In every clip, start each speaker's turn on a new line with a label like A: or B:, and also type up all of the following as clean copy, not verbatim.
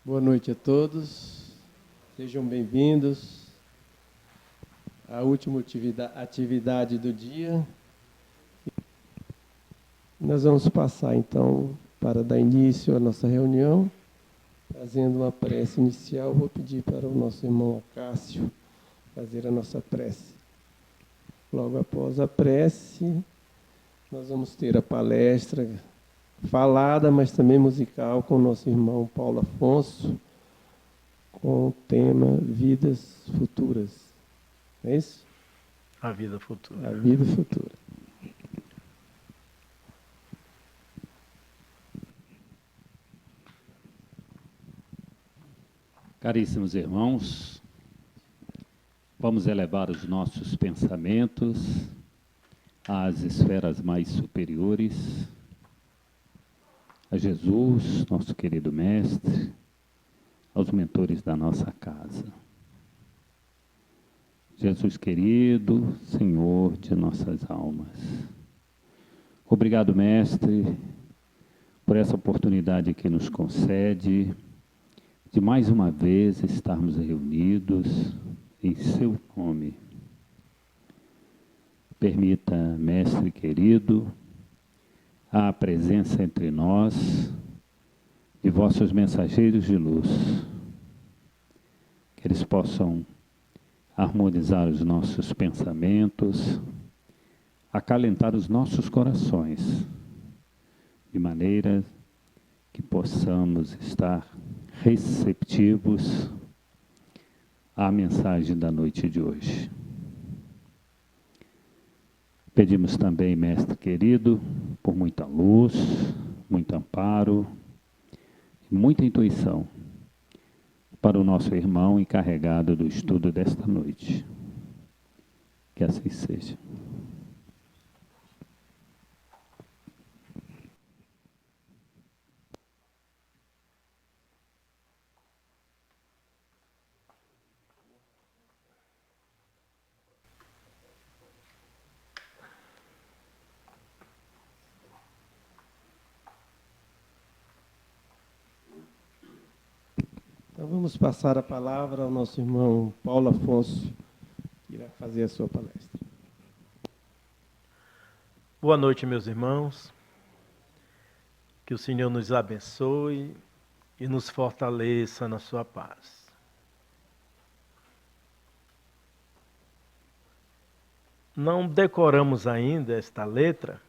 A: Boa noite a todos, sejam bem-vindos à última atividade do dia. Nós vamos passar então para dar início à nossa reunião, fazendo uma prece inicial. Vou pedir para o nosso irmão Acácio fazer a nossa prece. Logo após a prece, nós vamos ter a palestra falada, mas também musical, com o nosso irmão Paulo Afonso, com o tema Vidas Futuras. É isso?
B: A vida futura.
A: A vida futura.
C: Caríssimos irmãos, vamos elevar os nossos pensamentos às esferas mais superiores, a Jesus, nosso querido Mestre, aos mentores da nossa casa. Jesus querido, Senhor de nossas almas. Obrigado, Mestre, por essa oportunidade que nos concede de mais uma vez estarmos reunidos em seu nome. Permita, Mestre querido, a presença entre nós de vossos mensageiros de luz, que eles possam harmonizar os nossos pensamentos, acalentar os nossos corações, de maneira que possamos estar receptivos à mensagem da noite de hoje. Pedimos também, Mestre querido, por muita luz, muito amparo e muita intuição para o nosso irmão encarregado do estudo desta noite. Que assim seja.
A: Então vamos passar a palavra ao nosso irmão Paulo Afonso, que irá fazer a sua palestra.
B: Boa noite, meus irmãos. Que o Senhor nos abençoe e nos fortaleça na sua paz. Não decoramos ainda esta letra,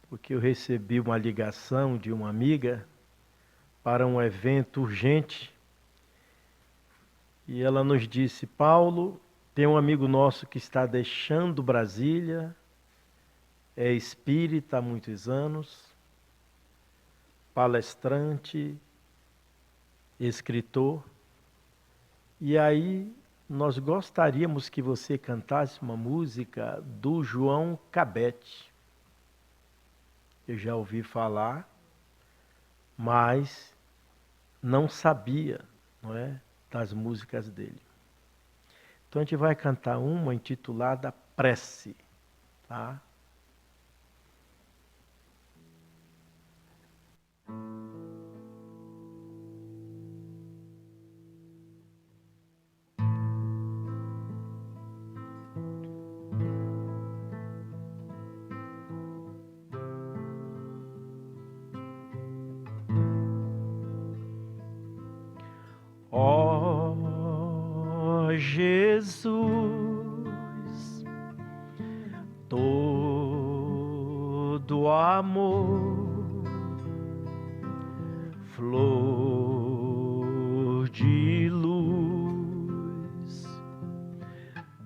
B: porque eu recebi uma ligação de uma amiga para um evento urgente. E ela nos disse: Paulo, tem um amigo nosso que está deixando Brasília, é espírita há muitos anos, palestrante, escritor, e aí nós gostaríamos que você cantasse uma música do João Cabete. Eu já ouvi falar, mas não sabia, não é, das músicas dele. Então a gente vai cantar uma intitulada Prece, tá? Ó Jesus, todo amor, flor de luz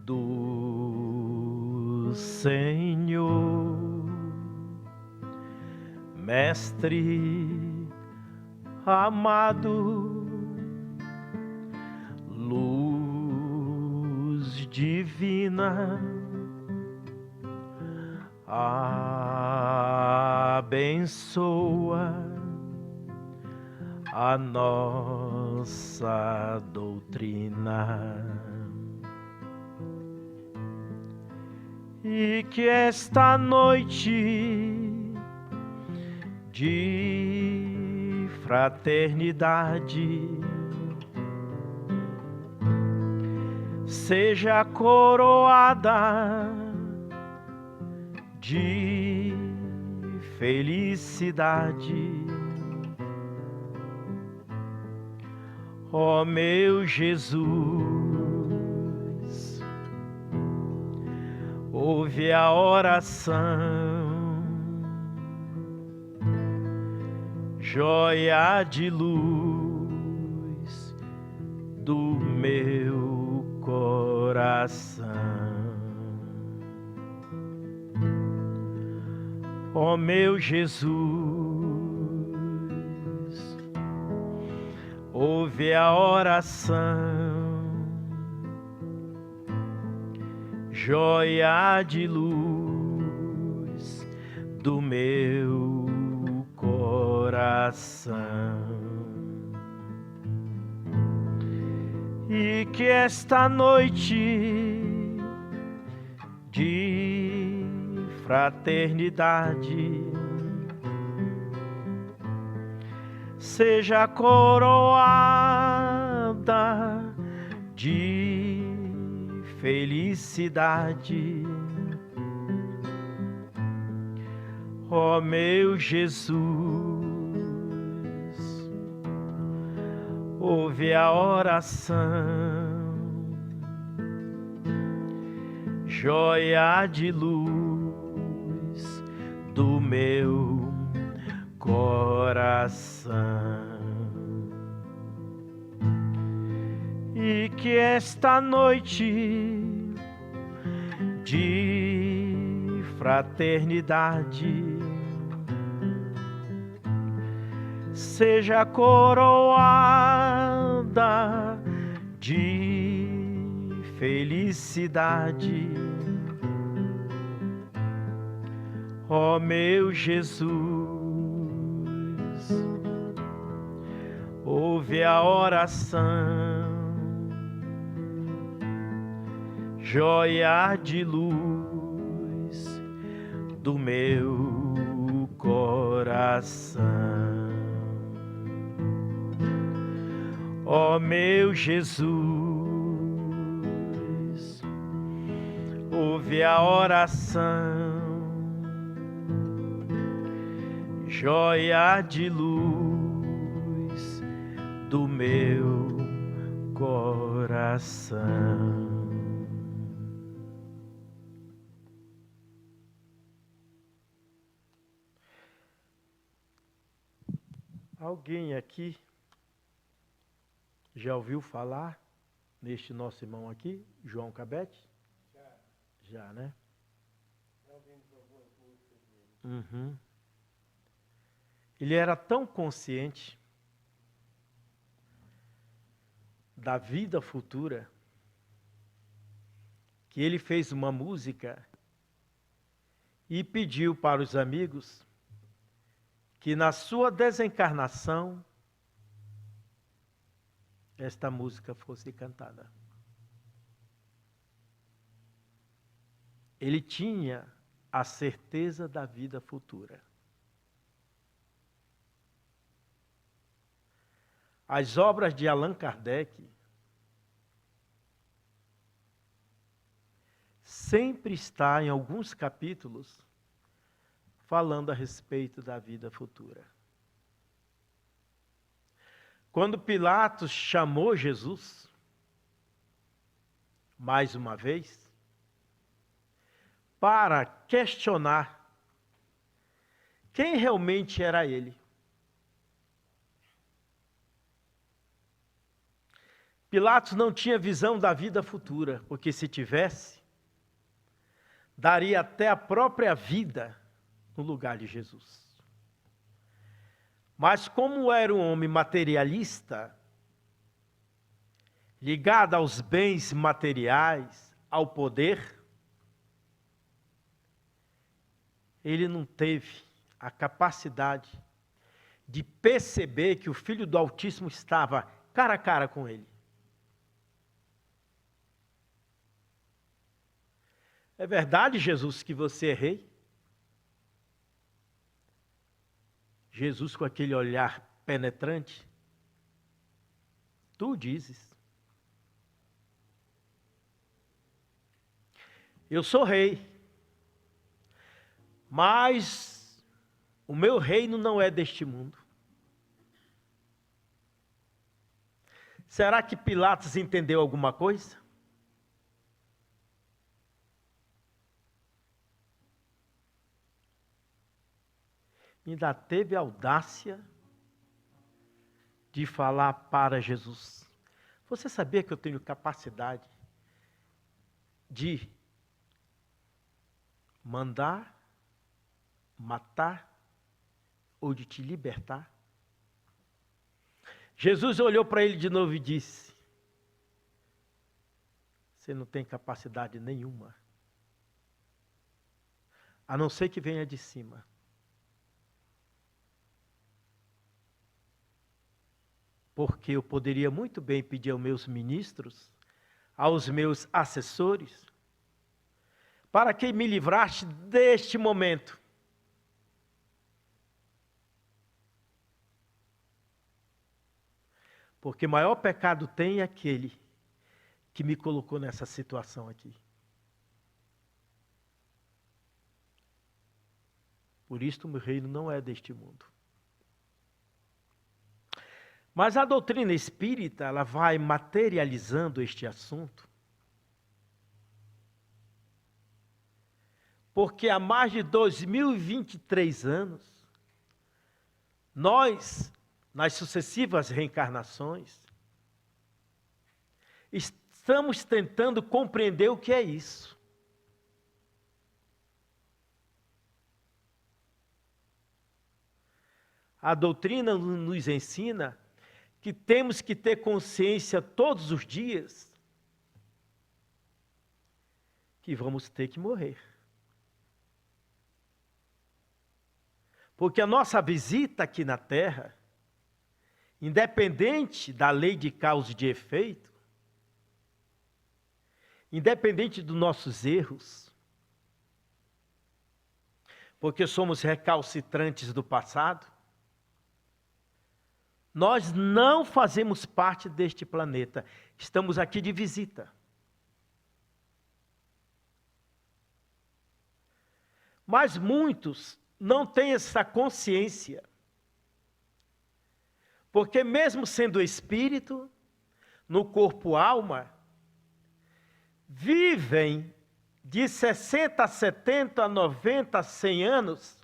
B: do Senhor, Mestre amado, luz divina, abençoa a nossa doutrina. E que esta noite de fraternidade seja coroada de felicidade. Ó meu Jesus, ouve a oração, joia de luz do meu coração. Ó meu Jesus, ouve a oração, joia de luz do meu coração. E que esta noite de fraternidade seja coroada de felicidade. Ó meu Jesus, ouve a oração, joia de luz do meu coração. E que esta noite de fraternidade seja coroada de felicidade. Ó meu Jesus, ouve a oração, joia de luz do meu coração. Ó meu Jesus, ouve a oração, joia de luz do meu coração. Alguém aqui já ouviu falar neste nosso irmão aqui, João Cabete? Já, né? Já ouvimos algumas músicas dele. Ele era tão consciente da vida futura que ele fez uma música e pediu para os amigos que na sua desencarnação esta música fosse cantada. Ele tinha a certeza da vida futura. As obras de Allan Kardec sempre estão em alguns capítulos falando a respeito da vida futura. Quando Pilatos chamou Jesus, mais uma vez, para questionar quem realmente era ele, Pilatos não tinha visão da vida futura, porque se tivesse, daria até a própria vida no lugar de Jesus. Mas como era um homem materialista, ligado aos bens materiais, ao poder, ele não teve a capacidade de perceber que o Filho do Altíssimo estava cara a cara com ele. É verdade, Jesus, que você é rei? Jesus, com aquele olhar penetrante? Tu dizes. Eu sou rei, mas o meu reino não é deste mundo. Será que Pilatos entendeu alguma coisa? Ainda teve a audácia de falar para Jesus: você sabia que eu tenho capacidade de mandar, matar ou de te libertar? Jesus olhou para ele de novo e disse: você não tem capacidade nenhuma, a não ser que venha de cima. Porque eu poderia muito bem pedir aos meus ministros, aos meus assessores, para que me livraste deste momento. Porque maior pecado tem aquele que me colocou nessa situação aqui. Por isto o meu reino não é deste mundo. Mas a doutrina espírita, ela vai materializando este assunto, porque há mais de 2023 anos, nós, nas sucessivas reencarnações, estamos tentando compreender o que é isso. A doutrina nos ensina que temos que ter consciência todos os dias que vamos ter que morrer. Porque a nossa visita aqui na Terra, independente da lei de causa e de efeito, independente dos nossos erros, porque somos recalcitrantes do passado, nós não fazemos parte deste planeta. Estamos aqui de visita. Mas muitos não têm essa consciência. Porque mesmo sendo espírito, no corpo alma, vivem de 60 a 70, a 90, a 100 anos,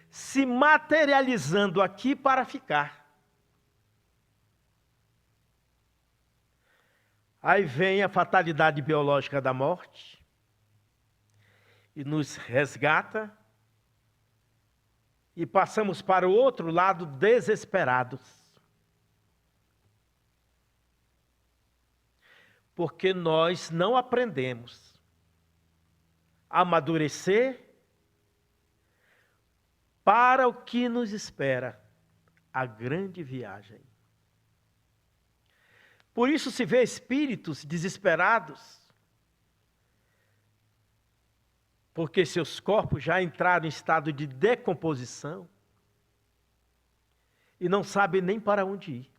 B: se materializando aqui para ficar. Aí vem a fatalidade biológica da morte e nos resgata e passamos para o outro lado desesperados. Porque nós não aprendemos a amadurecer para o que nos espera, a grande viagem. Por isso se vê espíritos desesperados, porque seus corpos já entraram em estado de decomposição e não sabem nem para onde ir.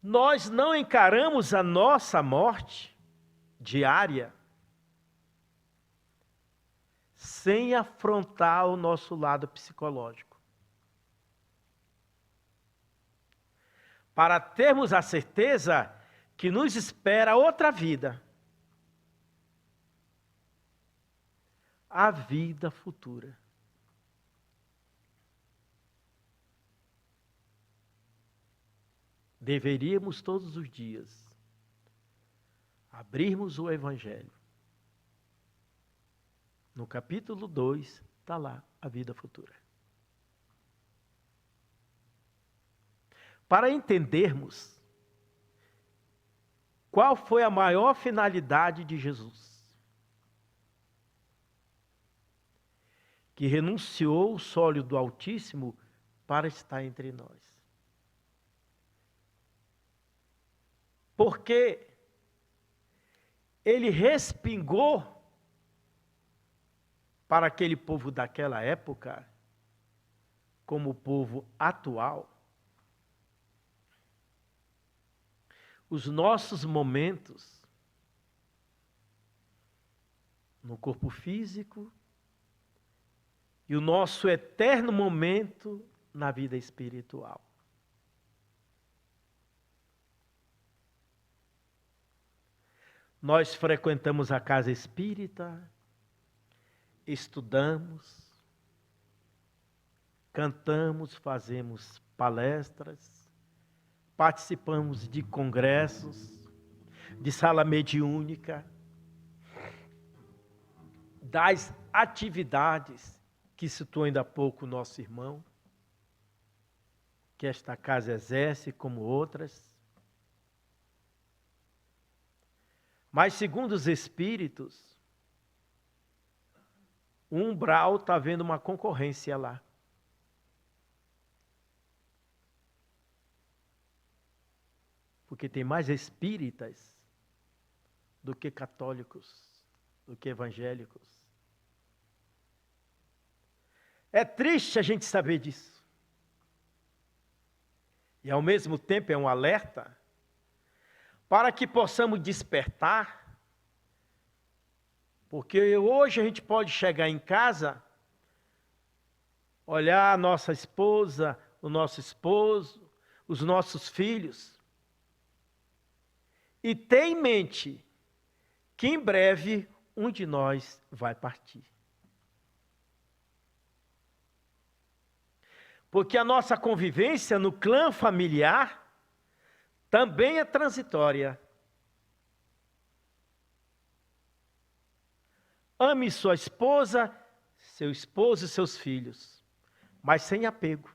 B: Nós não encaramos a nossa morte diária sem afrontar o nosso lado psicológico. Para termos a certeza que nos espera outra vida. A vida futura. Deveríamos todos os dias abrirmos o Evangelho. No capítulo 2 está lá a vida futura. Para entendermos qual foi a maior finalidade de Jesus, que renunciou o sólio do Altíssimo para estar entre nós. Porque ele respingou para aquele povo daquela época, como o povo atual, os nossos momentos no corpo físico e o nosso eterno momento na vida espiritual. Nós frequentamos a casa espírita, estudamos, cantamos, fazemos palestras, participamos de congressos, de sala mediúnica, das atividades que citou ainda há pouco o nosso irmão, que esta casa exerce como outras. Mas, segundo os espíritos, o umbral está vendo uma concorrência lá. Porque tem mais espíritas do que católicos, do que evangélicos. É triste a gente saber disso. E ao mesmo tempo é um alerta para que possamos despertar, porque hoje a gente pode chegar em casa, olhar a nossa esposa, o nosso esposo, os nossos filhos, e ter em mente que em breve um de nós vai partir. Porque a nossa convivência no clã familiar também é transitória. Ame sua esposa, seu esposo e seus filhos, mas sem apego.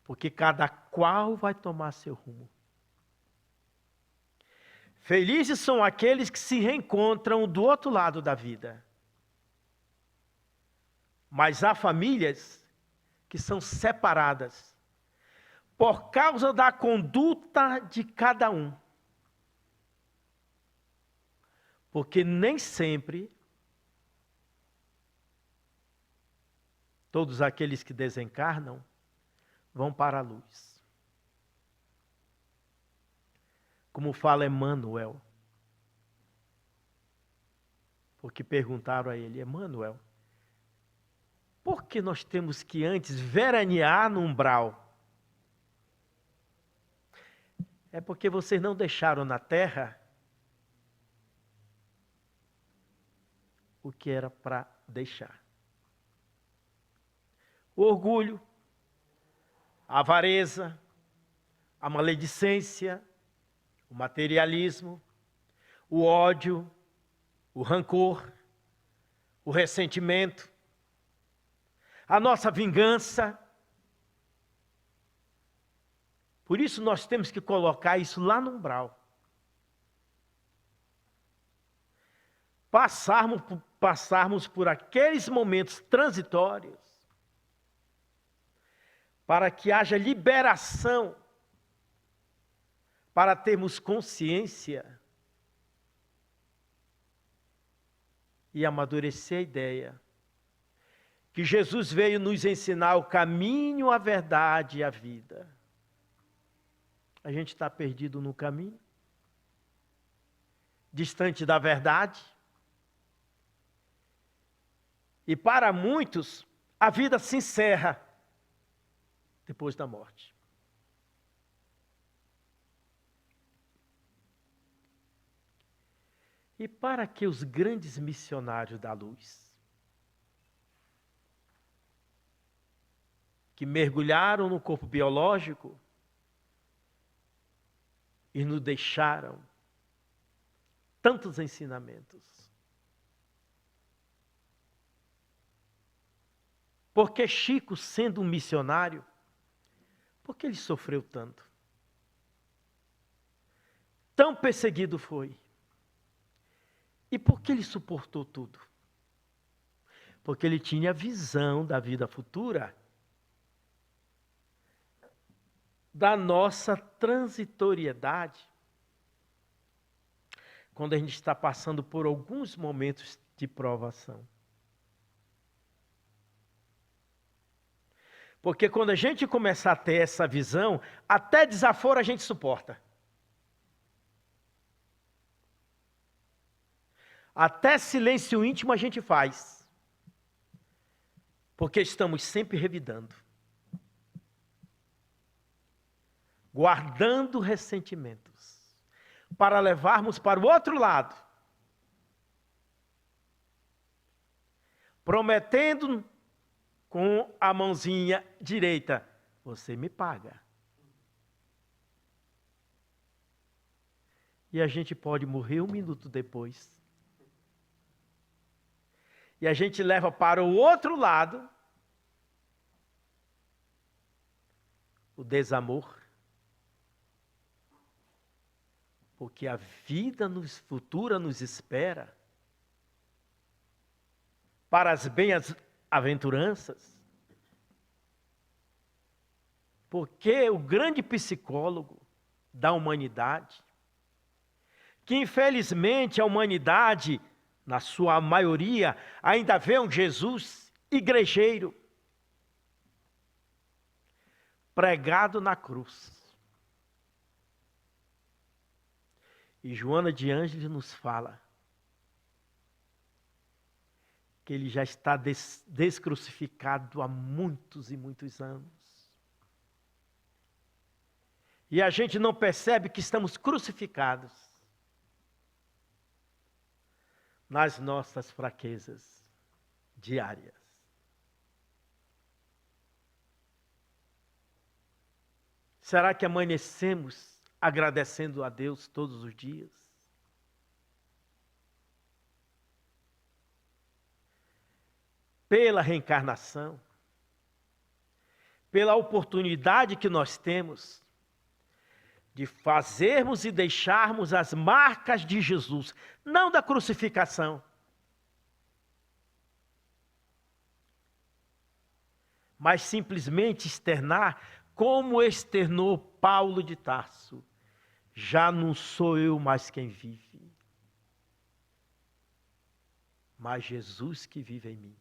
B: Porque cada qual vai tomar seu rumo. Felizes são aqueles que se reencontram do outro lado da vida. Mas há famílias que são separadas por causa da conduta de cada um. Porque nem sempre todos aqueles que desencarnam vão para a luz. Como fala Emmanuel. Porque perguntaram a ele: Emmanuel, por que nós temos que antes veranear no umbral? É porque vocês não deixaram na terra o que era para deixar. O orgulho, a avareza, a maledicência, o materialismo, o ódio, o rancor, o ressentimento, a nossa vingança. Por isso nós temos que colocar isso lá no umbral. Passarmos por aqueles momentos transitórios para que haja liberação, para termos consciência e amadurecer a ideia que Jesus veio nos ensinar o caminho, a verdade e a vida. A gente está perdido no caminho, distante da verdade. E para muitos, a vida se encerra depois da morte. E para que os grandes missionários da luz, que mergulharam no corpo biológico e nos deixaram tantos ensinamentos. Porque Chico, sendo um missionário, por que ele sofreu tanto? Tão perseguido foi. E por que ele suportou tudo? Porque ele tinha visão da vida futura, da nossa transitoriedade. Quando a gente está passando por alguns momentos de provação. Porque quando a gente começar a ter essa visão, até desaforo a gente suporta. Até silêncio íntimo a gente faz. Porque estamos sempre revidando. Guardando ressentimentos. Para levarmos para o outro lado. Prometendo com a mãozinha direita, você me paga. E a gente pode morrer 1 minuto depois. E a gente leva para o outro lado o desamor. Porque a vida futura nos espera para as bem-aventuranças. Porque o grande psicólogo da humanidade, que infelizmente a humanidade, na sua maioria, ainda vê um Jesus igrejeiro, pregado na cruz. E Joana de Ângeles nos fala que ele já está descrucificado há muitos e muitos anos. E a gente não percebe que estamos crucificados nas nossas fraquezas diárias. Será que amanhecemos agradecendo a Deus todos os dias? Pela reencarnação, pela oportunidade que nós temos de fazermos e deixarmos as marcas de Jesus, não da crucificação, mas simplesmente externar como externou Paulo de Tarso: já não sou eu mais quem vive, mas Jesus que vive em mim.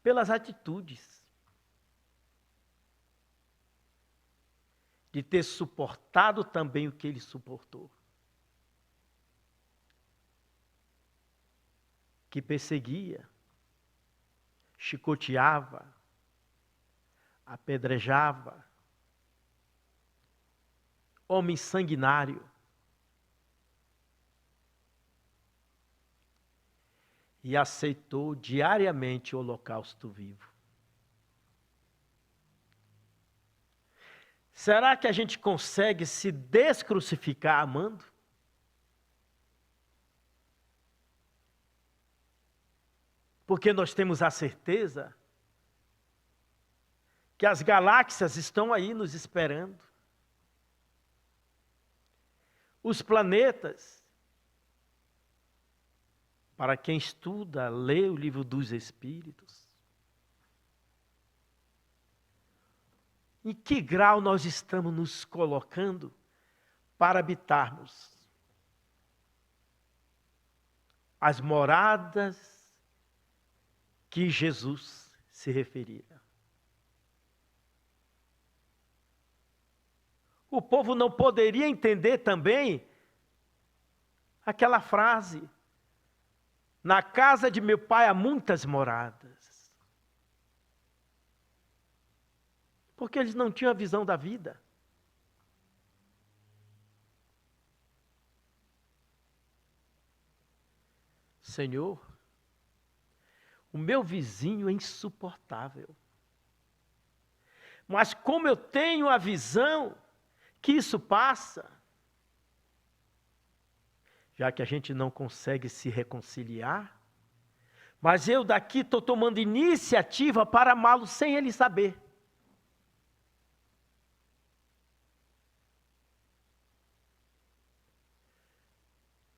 B: Pelas atitudes, de ter suportado também o que ele suportou. Que perseguia, chicoteava, apedrejava, homem sanguinário. E aceitou diariamente o holocausto vivo. Será que a gente consegue se descrucificar amando? Porque nós temos a certeza que as galáxias estão aí nos esperando. Os planetas, para quem estuda, lê o livro dos Espíritos, em que grau nós estamos nos colocando para habitarmos as moradas que Jesus se referia? O povo não poderia entender também aquela frase: na casa de meu pai há muitas moradas. Porque eles não tinham a visão da vida. Senhor, o meu vizinho é insuportável. Mas como eu tenho a visão que isso passa, já que a gente não consegue se reconciliar, mas eu daqui estou tomando iniciativa para amá-lo sem ele saber.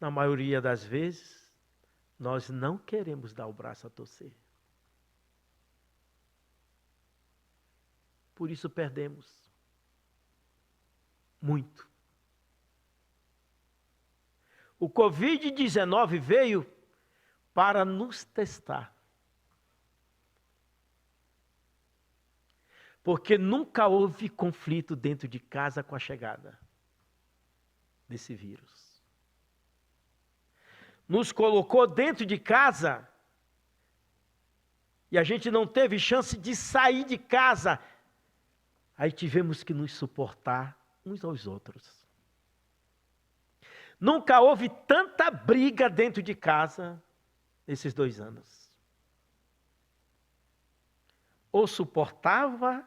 B: Na maioria das vezes, nós não queremos dar o braço a torcer. Por isso perdemos muito. O Covid-19 veio para nos testar. Porque nunca houve conflito dentro de casa com a chegada desse vírus. Nos colocou dentro de casa e a gente não teve chance de sair de casa. Aí tivemos que nos suportar uns aos outros. Nunca houve tanta briga dentro de casa nesses 2 anos. Ou suportava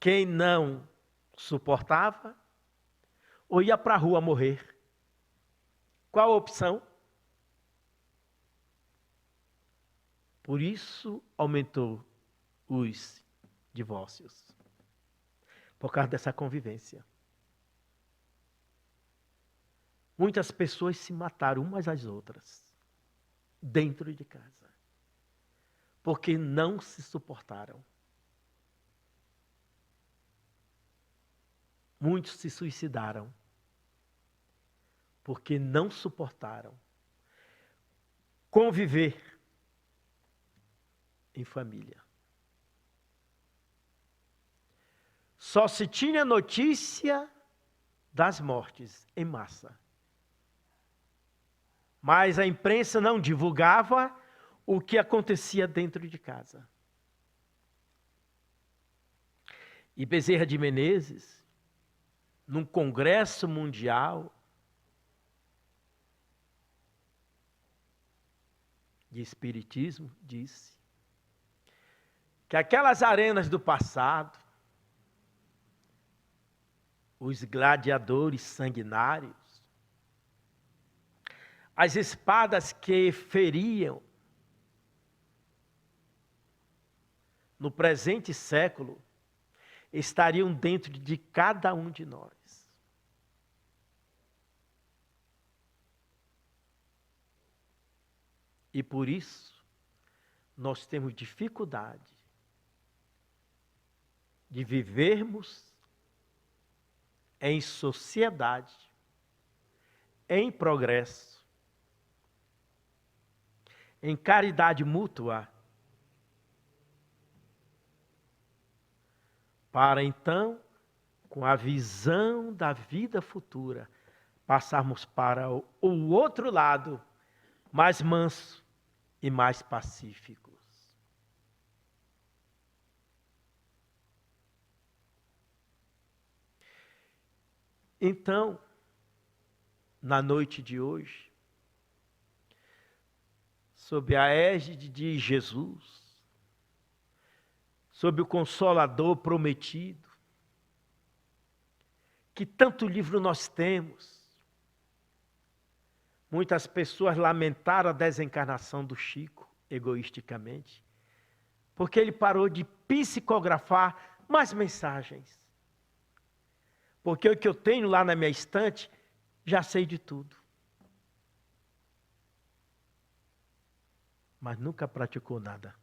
B: quem não suportava, ou ia para a rua morrer. Qual a opção? Por isso aumentou os divórcios. Por causa dessa convivência. Muitas pessoas se mataram umas às outras, dentro de casa, porque não se suportaram. Muitos se suicidaram, porque não suportaram conviver em família. Só se tinha notícia das mortes em massa. Mas a imprensa não divulgava o que acontecia dentro de casa. E Bezerra de Menezes, num congresso mundial de espiritismo, disse que aquelas arenas do passado, os gladiadores sanguinários, as espadas que feriam no presente século, estariam dentro de cada um de nós. E por isso, nós temos dificuldade de vivermos em sociedade, em progresso, em caridade mútua, para então, com a visão da vida futura, passarmos para o outro lado, mais manso e mais pacíficos. Então, na noite de hoje, sob a égide de Jesus, sob o Consolador prometido, que tanto livro nós temos. Muitas pessoas lamentaram a desencarnação do Chico, egoisticamente, porque ele parou de psicografar mais mensagens. Porque o que eu tenho lá na minha estante, já sei de tudo. Mas nunca praticou nada.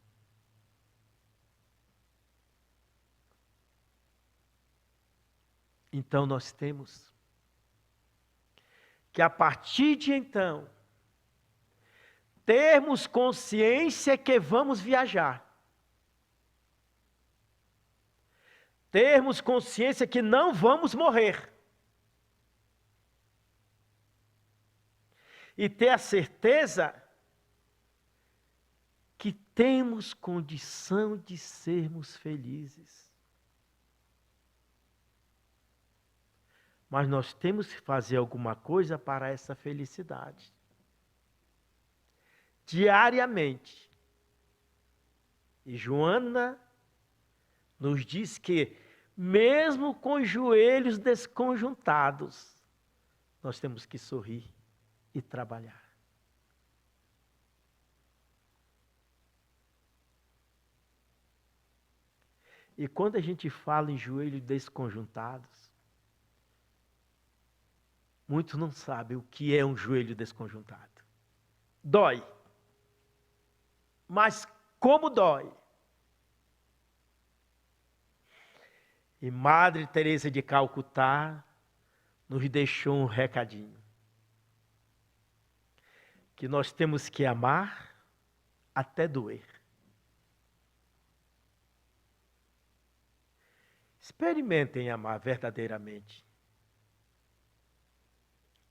B: Então nós temos que a partir de então, termos consciência que vamos viajar. Termos consciência que não vamos morrer. E ter a certeza que temos condição de sermos felizes. Mas nós temos que fazer alguma coisa para essa felicidade. Diariamente. E Joana nos diz que, mesmo com os joelhos desconjuntados, nós temos que sorrir e trabalhar. E quando a gente fala em joelhos desconjuntados, muitos não sabem o que é um joelho desconjuntado. Dói. Mas como dói? E Madre Teresa de Calcutá nos deixou um recadinho. Que nós temos que amar até doer. Experimentem amar verdadeiramente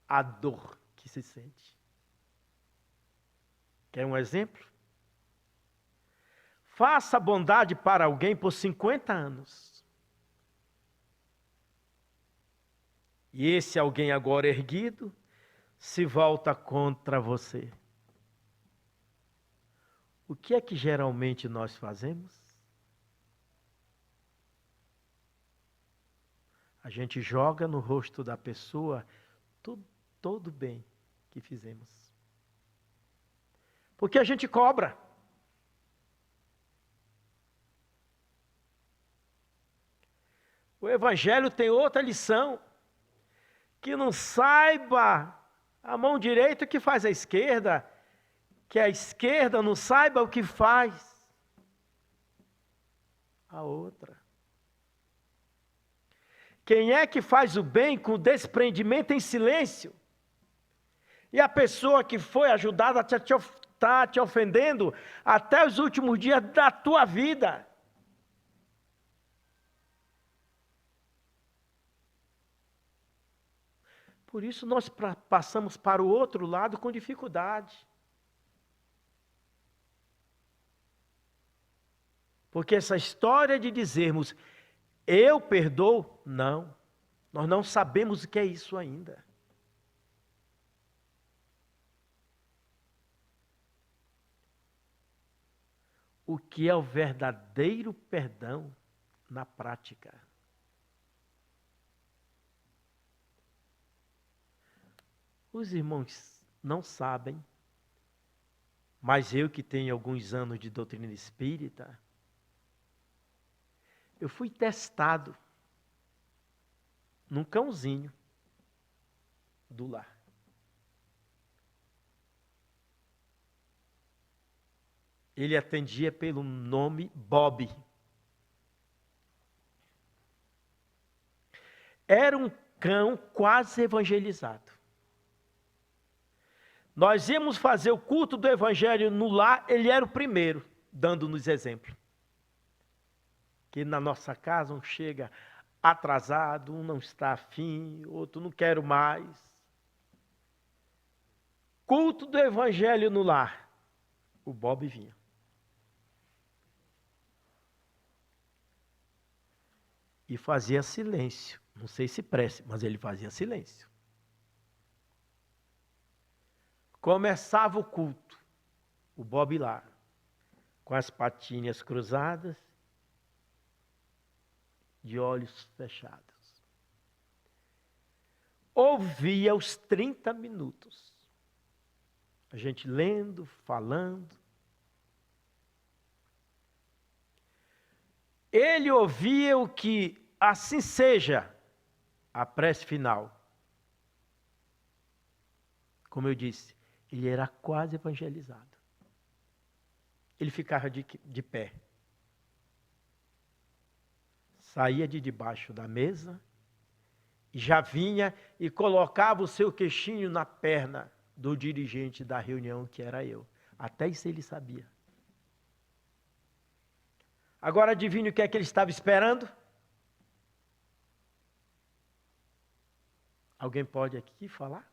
B: a dor que se sente. Quer um exemplo? Faça bondade para alguém por 50 anos. E esse alguém agora erguido se volta contra você. O que é que geralmente nós fazemos? A gente joga no rosto da pessoa todo bem que fizemos. Porque a gente cobra. O Evangelho tem outra lição. Que não saiba a mão direita o que faz a esquerda, que a esquerda não saiba o que faz a outra. Quem é que faz o bem com desprendimento em silêncio? E a pessoa que foi ajudada está te ofendendo até os últimos dias da tua vida. Por isso nós passamos para o outro lado com dificuldade. Porque essa história de dizermos, eu perdoo, não. Nós não sabemos o que é isso ainda. O que é o verdadeiro perdão na prática? Os irmãos não sabem, mas eu que tenho alguns anos de doutrina espírita, eu fui testado num cãozinho do lar. Ele atendia pelo nome Bob. Era um cão quase evangelizado. Nós íamos fazer o culto do evangelho no lar, ele era o primeiro, dando-nos exemplo. Que na nossa casa um chega atrasado, um não está afim, outro não quero mais. Culto do evangelho no lar, o Bob vinha. E fazia silêncio. Não sei se prece, mas ele fazia silêncio. Começava o culto, o Bob lá, com as patinhas cruzadas, de olhos fechados. Ouvia os 30 minutos. A gente lendo, falando. Ele ouvia o que assim seja a prece final. Como eu disse, ele era quase evangelizado. Ele ficava de pé. Saía de debaixo da mesa, e já vinha e colocava o seu queixinho na perna do dirigente da reunião, que era eu. Até isso ele sabia. Agora adivinha o que é que ele estava esperando? Alguém pode aqui falar?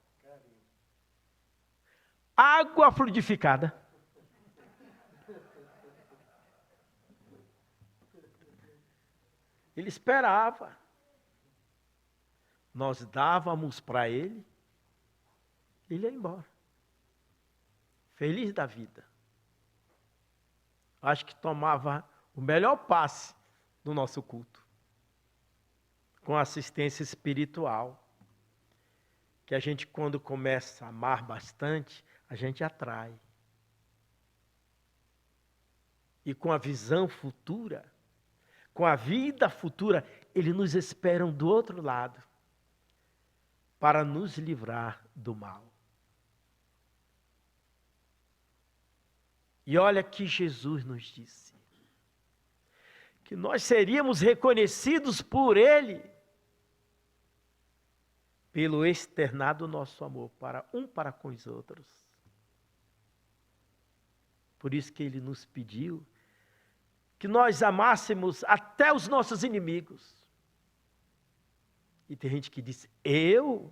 B: Água fluidificada. Ele esperava. Nós dávamos para ele, ele ia embora. Feliz da vida. Acho que tomava o melhor passe do nosso culto. Com assistência espiritual. Que a gente, quando começa a amar bastante, a gente atrai. E com a visão futura, com a vida futura, eles nos esperam do outro lado, para nos livrar do mal. E olha que Jesus nos disse, que nós seríamos reconhecidos por Ele, pelo externar do nosso amor para com os outros. Por isso que ele nos pediu que nós amássemos até os nossos inimigos. E tem gente que diz, eu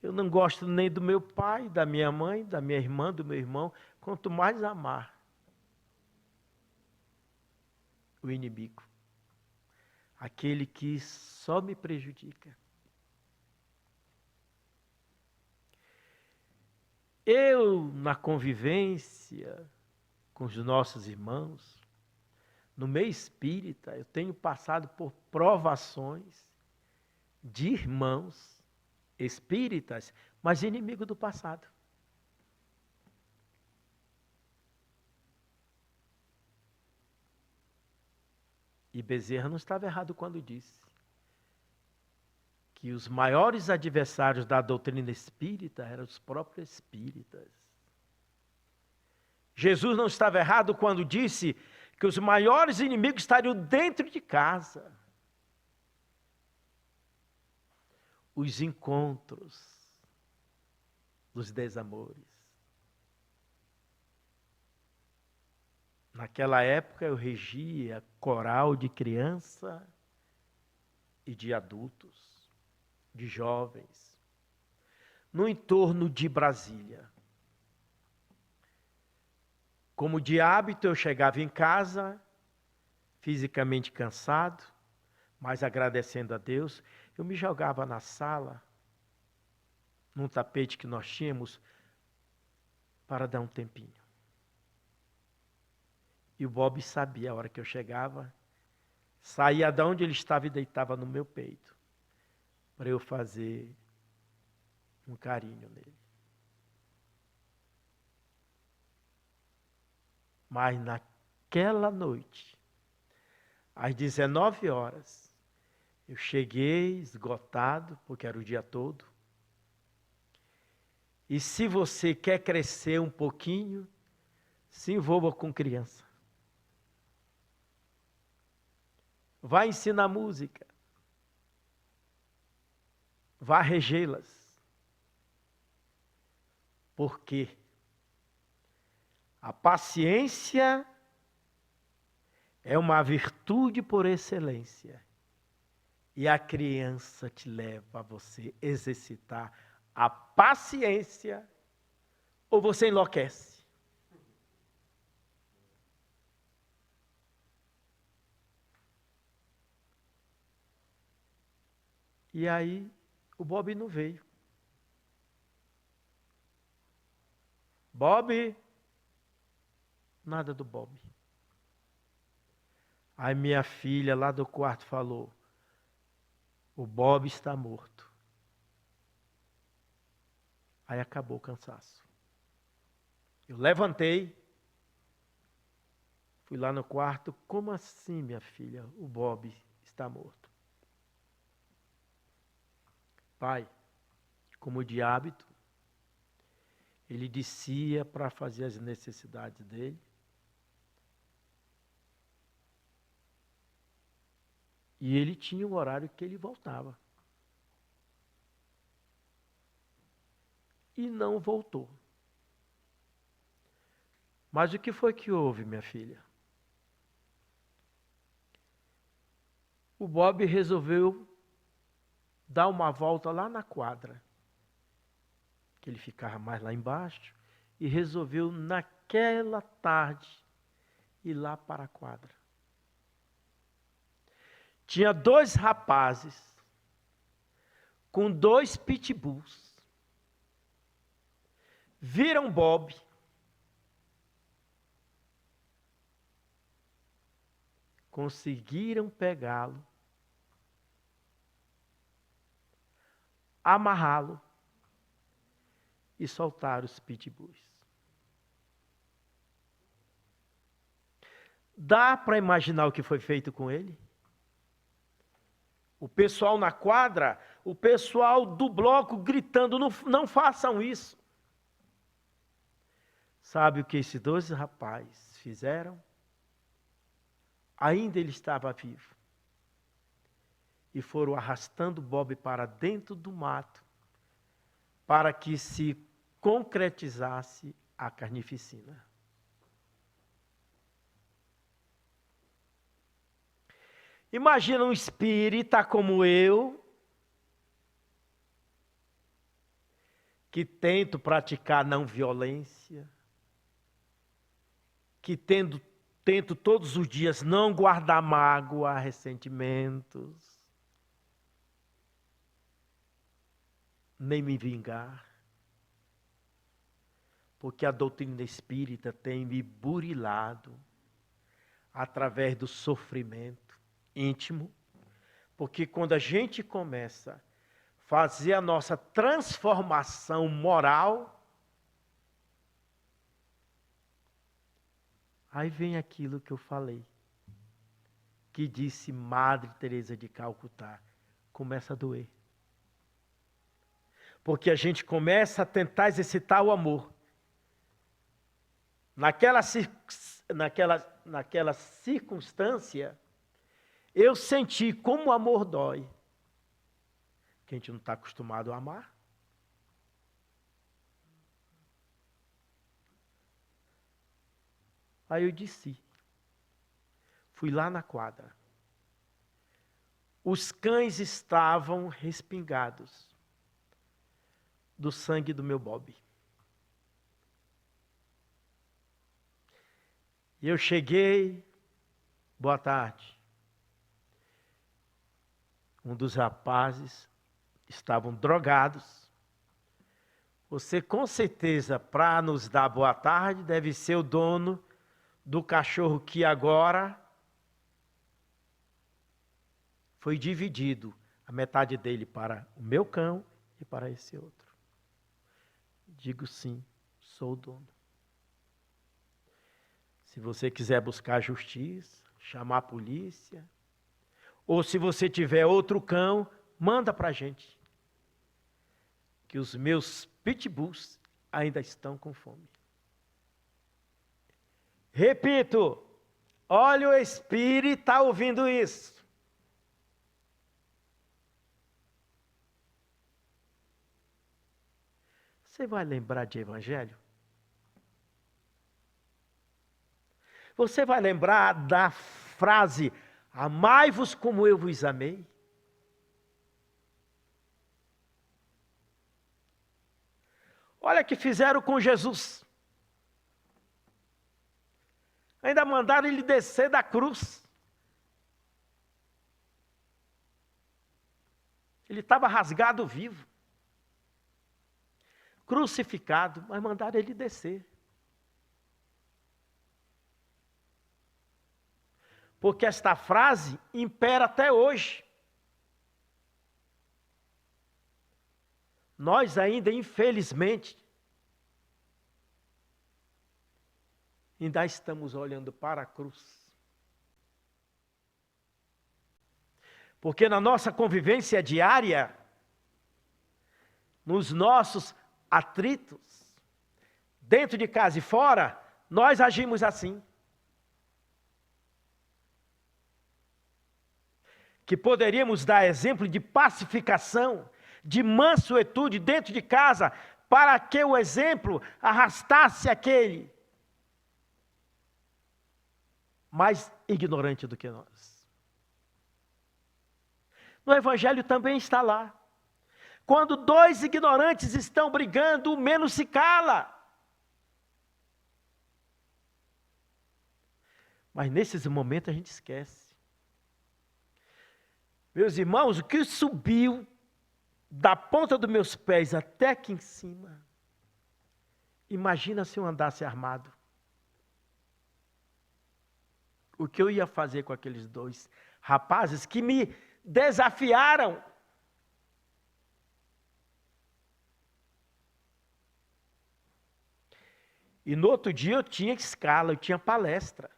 B: não gosto nem do meu pai, da minha mãe, da minha irmã, do meu irmão, quanto mais amar o inimigo, aquele que só me prejudica. Eu, na convivência com os nossos irmãos, no meio espírita, eu tenho passado por provações de irmãos espíritas, mas inimigo do passado. E Bezerra não estava errado quando disse que os maiores adversários da doutrina espírita eram os próprios espíritas. Jesus não estava errado quando disse que os maiores inimigos estariam dentro de casa. Os encontros dos desamores. Naquela época eu regia coral de criança e de adultos, de jovens, no entorno de Brasília. Como de hábito, eu chegava em casa, fisicamente cansado, mas agradecendo a Deus, eu me jogava na sala, num tapete que nós tínhamos, para dar um tempinho. E o Bob sabia, a hora que eu chegava, saía de onde ele estava e deitava no meu peito, para eu fazer um carinho nele. Mas naquela noite, às 19 horas, eu cheguei esgotado, porque era o dia todo. E se você quer crescer um pouquinho, se envolva com criança. Vá ensinar música. Vá regê-las. Por quê? A paciência é uma virtude por excelência. E a criança te leva a você exercitar a paciência ou você enlouquece. E aí o Bob não veio. Bob... Nada do Bob. Aí minha filha lá do quarto falou, o Bob está morto. Aí acabou o cansaço. Eu levantei, fui lá no quarto, como assim, minha filha, o Bob está morto? Pai, como de hábito, ele descia para fazer as necessidades dele. E ele tinha um horário que ele voltava. E não voltou. Mas o que foi que houve, minha filha? O Bob resolveu dar uma volta lá na quadra, que ele ficava mais lá embaixo, e resolveu naquela tarde ir lá para a quadra. Tinha 2 rapazes com 2 pitbulls. Viram Bob. Conseguiram pegá-lo, amarrá-lo e soltar os pitbulls. Dá para imaginar o que foi feito com ele? O pessoal na quadra, o pessoal do bloco gritando, não façam isso. Sabe o que esses 2 rapazes fizeram? Ainda ele estava vivo. e foram arrastando Bob para dentro do mato, para que se concretizasse a carnificina. Imagina um espírita como eu, que tento praticar não violência, que tento todos os dias não guardar mágoa, ressentimentos, nem me vingar, porque a doutrina espírita tem me burilado através do sofrimento íntimo, porque quando a gente começa a fazer a nossa transformação moral, aí vem aquilo que eu falei, que disse Madre Teresa de Calcutá, começa a doer. Porque a gente começa a tentar exercitar o amor. Naquela circunstância, eu senti como o amor dói. Que a gente não está acostumado a amar. Aí eu desci. Fui lá na quadra. Os cães estavam respingados do sangue do meu Bob. E eu cheguei, boa tarde. Um dos rapazes estavam drogados. Você, com certeza, para nos dar boa tarde, deve ser o dono do cachorro que agora foi dividido, a metade dele para o meu cão e para esse outro. Digo sim, sou o dono. Se você quiser buscar justiça, chamar a polícia, ou se você tiver outro cão, manda para a gente. Que os meus pitbulls ainda estão com fome. Repito, olha o espírito, está ouvindo isso. Você vai lembrar de evangelho? Você vai lembrar da frase, amai-vos como eu vos amei? Olha o que fizeram com Jesus. Ainda mandaram ele descer da cruz. Ele estava rasgado vivo. Crucificado, mas mandaram ele descer. Porque esta frase impera até hoje. Nós ainda, infelizmente, ainda estamos olhando para a cruz. Porque na nossa convivência diária, nos nossos atritos, dentro de casa e fora, nós agimos assim. Que poderíamos dar exemplo de pacificação, de mansuetude dentro de casa, para que o exemplo arrastasse aquele mais ignorante do que nós. No Evangelho também está lá. Quando dois ignorantes estão brigando, o menos se cala. Mas nesses momentos a gente esquece. Meus irmãos, o que subiu da ponta dos meus pés até aqui em cima, imagina se eu andasse armado. O que eu ia fazer com aqueles dois rapazes que me desafiaram? E no outro dia eu tinha escala, eu tinha palestra.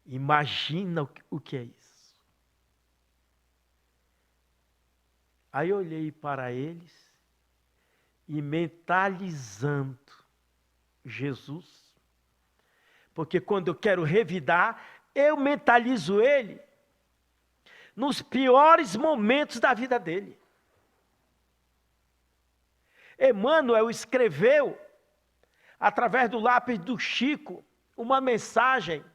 B: Imagina o que é isso. Aí eu olhei para eles e mentalizando Jesus, porque quando eu quero revidar, eu mentalizo ele. nos piores momentos da vida dele. Emmanuel escreveu, através do lápis do Chico, uma mensagem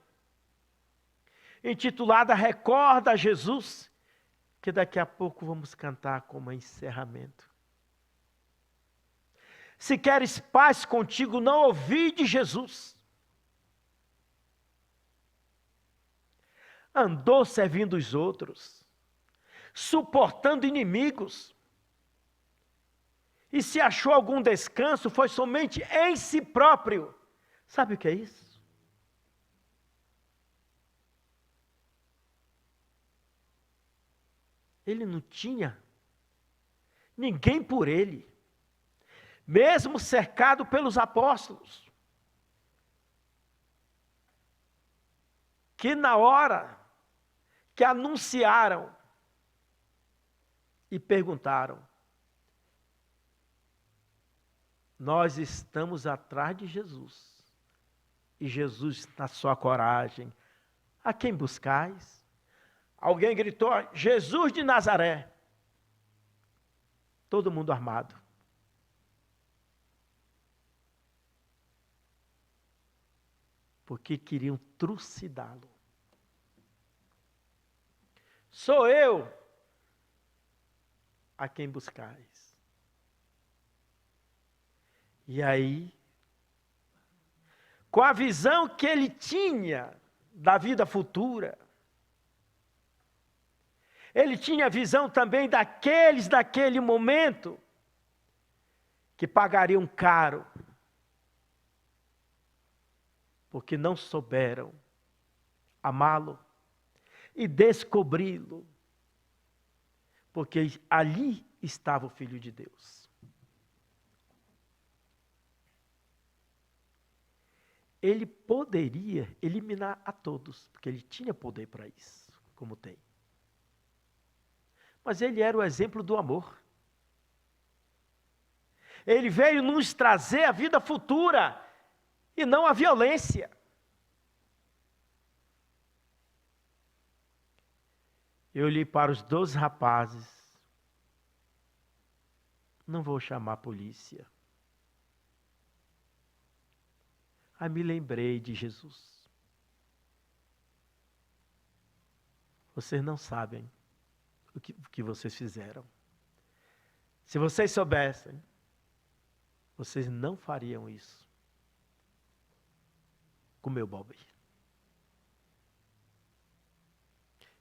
B: intitulada Recorda Jesus, que daqui a pouco vamos cantar como encerramento. Se queres paz contigo, não ouvi de Jesus. Andou servindo os outros, suportando inimigos, e se achou algum descanso, foi somente em si próprio. Sabe o que é isso? Ele não tinha ninguém por ele, mesmo cercado pelos apóstolos, que na hora que anunciaram e perguntaram: nós estamos atrás de Jesus. E Jesus, na sua coragem: a quem buscais? Alguém gritou: Jesus de Nazaré. Todo mundo armado. Porque queriam trucidá-lo. Sou eu a quem buscais. E aí, com a visão que ele tinha da vida futura, ele tinha visão também daqueles daquele momento que pagariam caro, porque não souberam amá-lo e descobri-lo, porque ali estava o Filho de Deus. Ele poderia eliminar a todos, porque ele tinha poder para isso, como tem. Mas ele era o exemplo do amor. Ele veio nos trazer a vida futura e não a violência. Eu olhei para os 12 rapazes. Não vou chamar a polícia. Aí me lembrei de Jesus. Vocês não sabem o que vocês fizeram. Se vocês soubessem, vocês não fariam isso com meu Bob.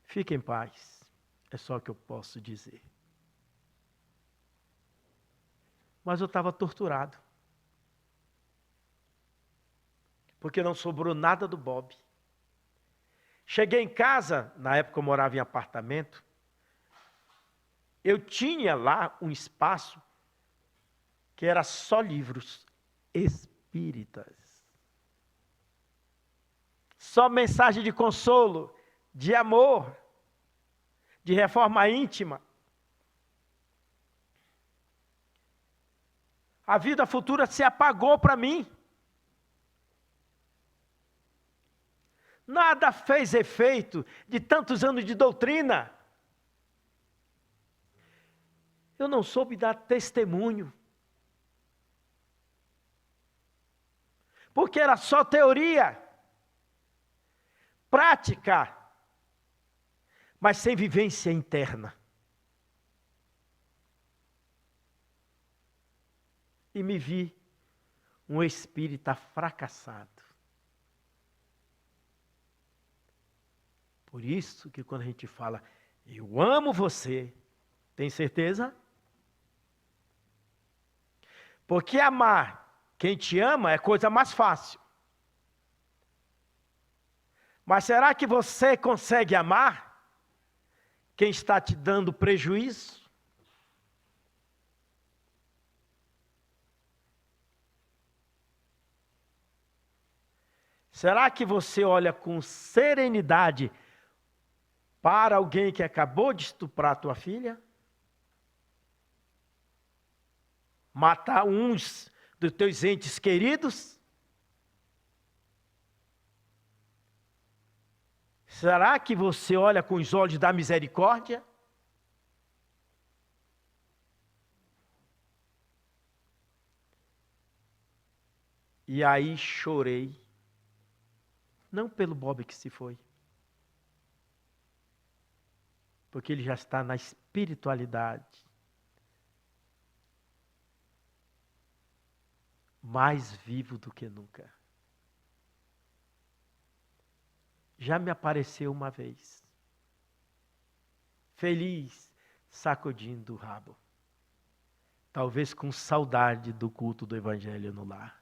B: Fique em paz, é só o que eu posso dizer. Mas eu estava torturado, porque não sobrou nada do Bob. Cheguei em casa, na época eu morava em apartamento, eu tinha lá um espaço que era só livros espíritas. Só mensagem de consolo, de amor, de reforma íntima. A vida futura se apagou para mim. Nada fez efeito de tantos anos de doutrina. Eu não soube dar testemunho. Porque era só teoria, prática, mas sem vivência interna. E me vi um espírita fracassado. Por isso que quando a gente fala, eu amo você, tem certeza? Porque amar quem te ama é coisa mais fácil. Mas será que você consegue amar quem está te dando prejuízo? Será que você olha com serenidade para alguém que acabou de estuprar a tua filha? Matar uns dos teus entes queridos? Será que você olha com os olhos da misericórdia? E aí chorei, não pelo Bob que se foi, porque ele já está na espiritualidade, mais vivo do que nunca. Já me apareceu uma vez, feliz, sacudindo o rabo, talvez com saudade do culto do Evangelho no lar.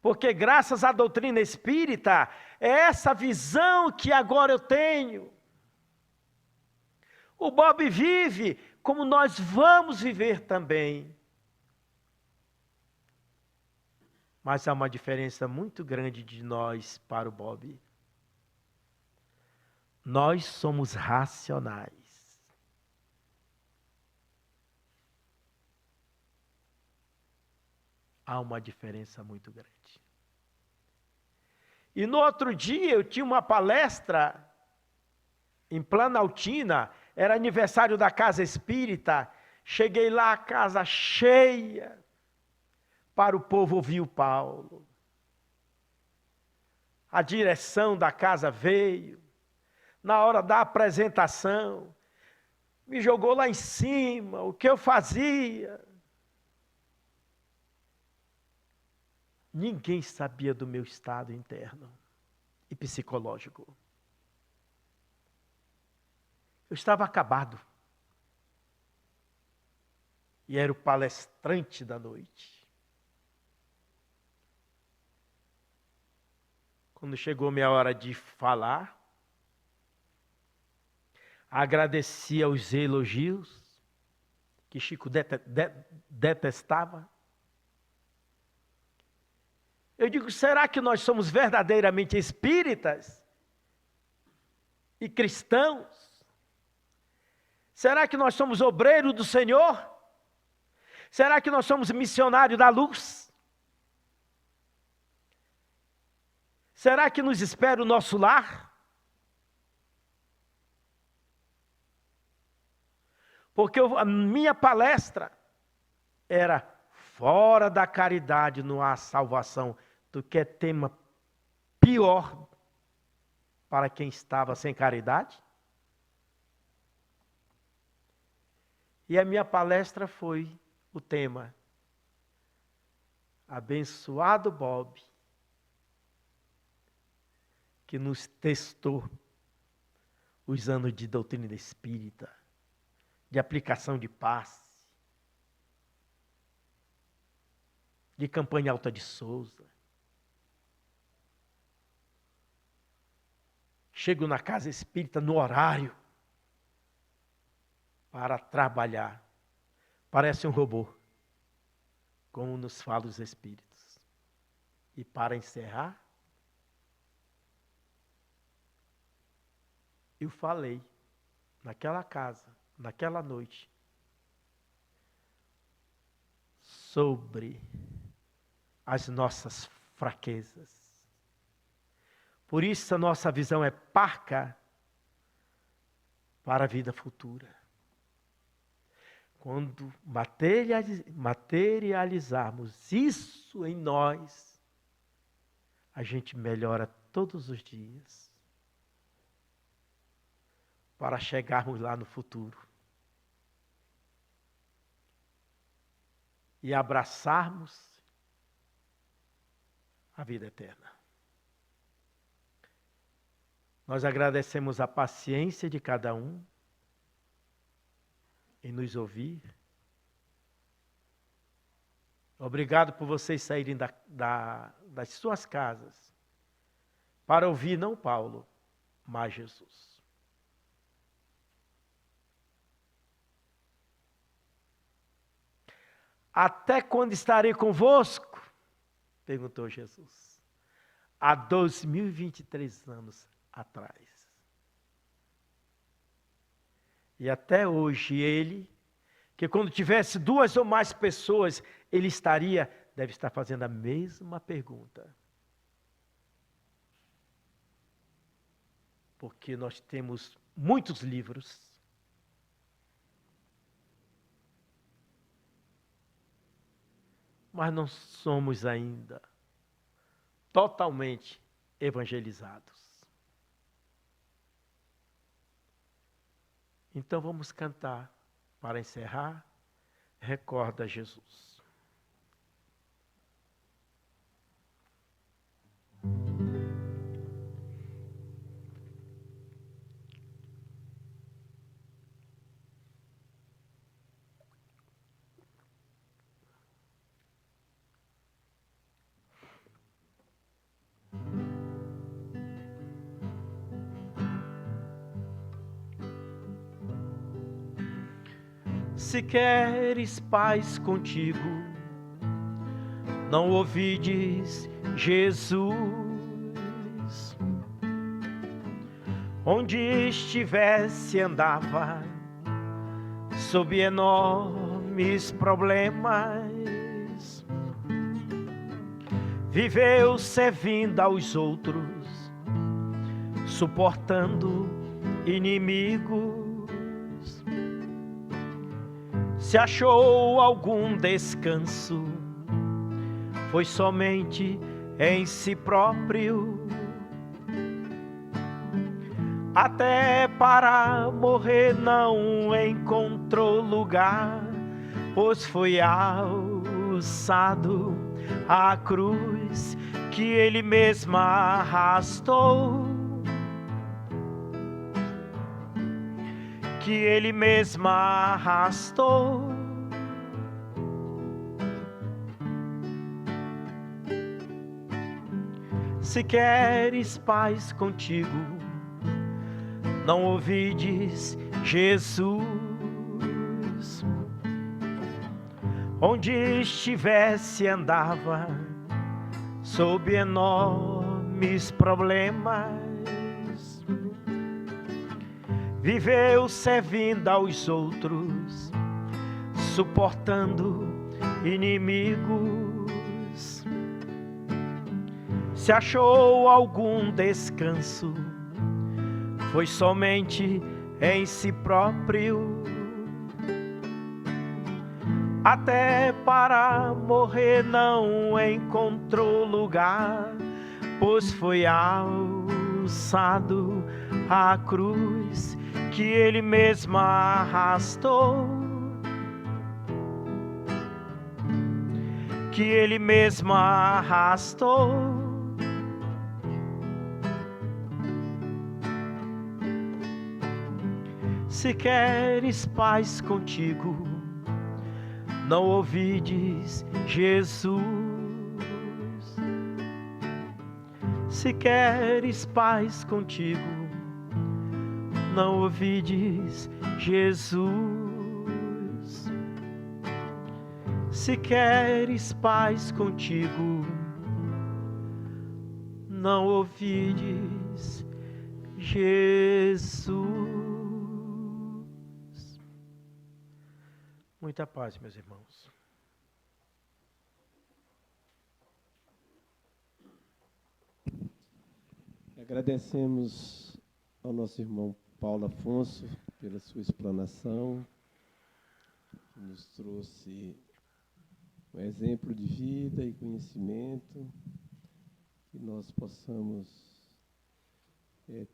B: Porque graças à doutrina espírita, é essa visão que agora eu tenho. O Bob vive como nós vamos viver também. Mas há uma diferença muito grande de nós para o Bob. Nós somos racionais. Há uma diferença muito grande. E no outro dia eu tinha uma palestra em Planaltina, era aniversário da Casa Espírita, cheguei lá, a casa cheia, para o povo ouvir o Paulo. A direção da casa veio, na hora da apresentação, me jogou lá em cima, o que eu fazia. Ninguém sabia do meu estado interno e psicológico. Eu estava acabado. E era o palestrante da noite. Quando chegou minha hora de falar, agradeci aos elogios que Chico detestava. Eu digo, será que nós somos verdadeiramente espíritas e cristãos? Será que nós somos obreiros do Senhor? Será que nós somos missionários da luz? Será que nos espera o nosso lar? Porque a minha palestra era fora da caridade não há salvação, do que é tema pior para quem estava sem caridade. E a minha palestra foi o tema Abençoado Bob, que nos testou os anos de doutrina espírita, de aplicação de paz, de campanha Alta de Souza. Chego na casa espírita no horário para trabalhar. Parece um robô, como nos falam os espíritos. E para encerrar, eu falei naquela casa, naquela noite, sobre as nossas fraquezas. Por isso a nossa visão é parca para a vida futura. Quando materializarmos isso em nós, a gente melhora todos os dias para chegarmos lá no futuro e abraçarmos a vida eterna. Nós agradecemos a paciência de cada um em nos ouvir. Obrigado por vocês saírem das suas casas para ouvir não Paulo, mas Jesus. Até quando estarei convosco? Perguntou Jesus. Há 2023 anos atrás. E até hoje ele, que quando tivesse 2 ou mais pessoas, ele deve estar fazendo a mesma pergunta. porque nós temos muitos livros, mas não somos ainda totalmente evangelizados. Então vamos cantar para encerrar. Recorda Jesus. Se queres paz contigo, não ouvides Jesus. Onde estivesse andava, sob enormes problemas. Viveu servindo aos outros, suportando inimigos. Se achou algum descanso, foi somente em si próprio. Até para morrer não encontrou lugar, pois foi alçado à cruz que ele mesmo arrastou. Que ele mesmo arrastou. Se queres paz contigo, não ouvides Jesus. Onde estivesse andava, sob enormes problemas. Viveu servindo aos outros, suportando inimigos. Se achou algum descanso, foi somente em si próprio. Até para morrer não encontrou lugar, pois foi alçado à cruz que ele mesmo arrastou. Que ele mesmo arrastou. Se queres paz contigo, não ouvides Jesus. Se queres paz contigo, não ouvides Jesus. Se queres paz contigo, não ouvides Jesus. Muita paz, meus irmãos.
A: Agradecemos ao nosso irmão Paulo Afonso pela sua explanação, que nos trouxe um exemplo de vida e conhecimento, que nós possamos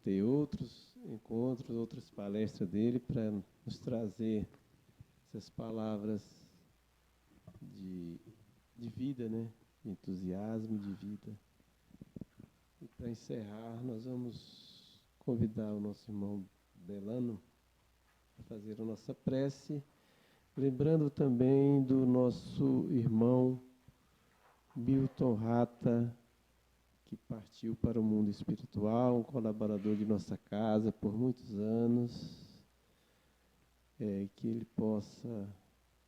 A: ter outros encontros, outras palestras dele para nos trazer essas palavras de vida, né? De entusiasmo, de vida. E para encerrar, nós vamos convidar o nosso irmão Delano a fazer a nossa prece, lembrando também do nosso irmão Milton Rata, que partiu para o mundo espiritual, um colaborador de nossa casa por muitos anos, que ele possa,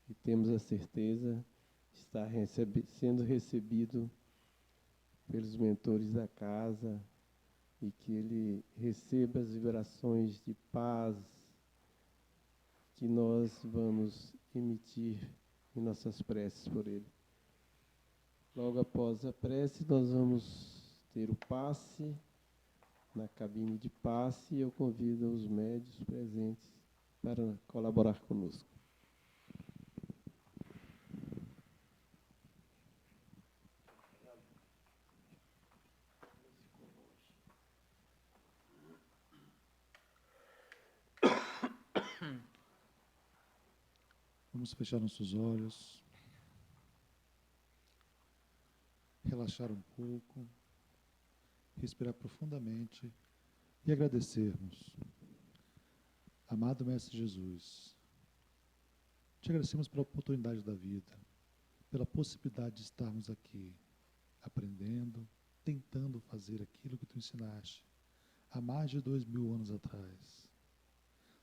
A: e temos a certeza, estar sendo recebido pelos mentores da casa, e que ele receba as vibrações de paz que nós vamos emitir em nossas preces por ele. Logo após a prece, nós vamos ter o passe, na cabine de passe e eu convido os médios presentes para colaborar conosco.
D: Vamos fechar nossos olhos, relaxar um pouco, respirar profundamente e agradecermos. Amado Mestre Jesus, te agradecemos pela oportunidade da vida, pela possibilidade de estarmos aqui, aprendendo, tentando fazer aquilo que tu ensinaste há mais de 2000 anos atrás.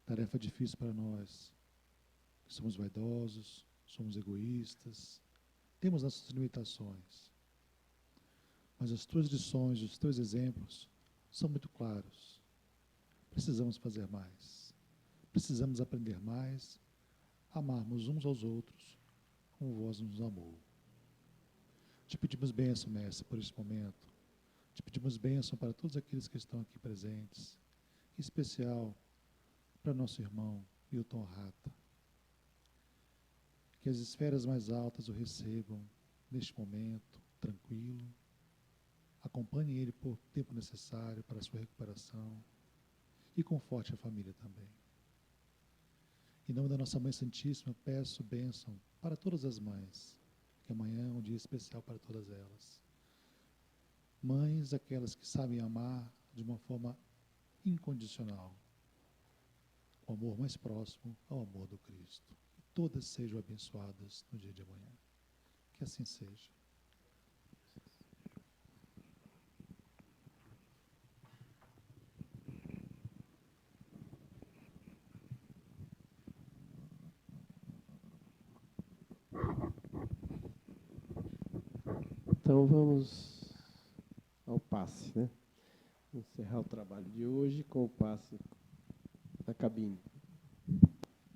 D: Tarefa difícil para nós, que somos vaidosos, somos egoístas, temos nossas limitações. Mas as tuas lições, os teus exemplos são muito claros. Precisamos fazer mais. Precisamos aprender mais, amarmos uns aos outros, como vós nos amou. Te pedimos bênção, Mestre, por este momento. Te pedimos bênção para todos aqueles que estão aqui presentes, em especial para nosso irmão Milton Rata. Que as esferas mais altas o recebam neste momento, tranquilo. Acompanhe ele por tempo necessário para a sua recuperação e conforte a família também. Em nome da nossa Mãe Santíssima, peço bênção para todas as mães, que amanhã é um dia especial para todas elas. Mães, aquelas que sabem amar de uma forma incondicional, o amor mais próximo ao amor do Cristo. Que todas sejam abençoadas no dia de amanhã. Que assim seja.
A: Então vamos ao passe, né? Encerrar o trabalho de hoje com o passe na cabine.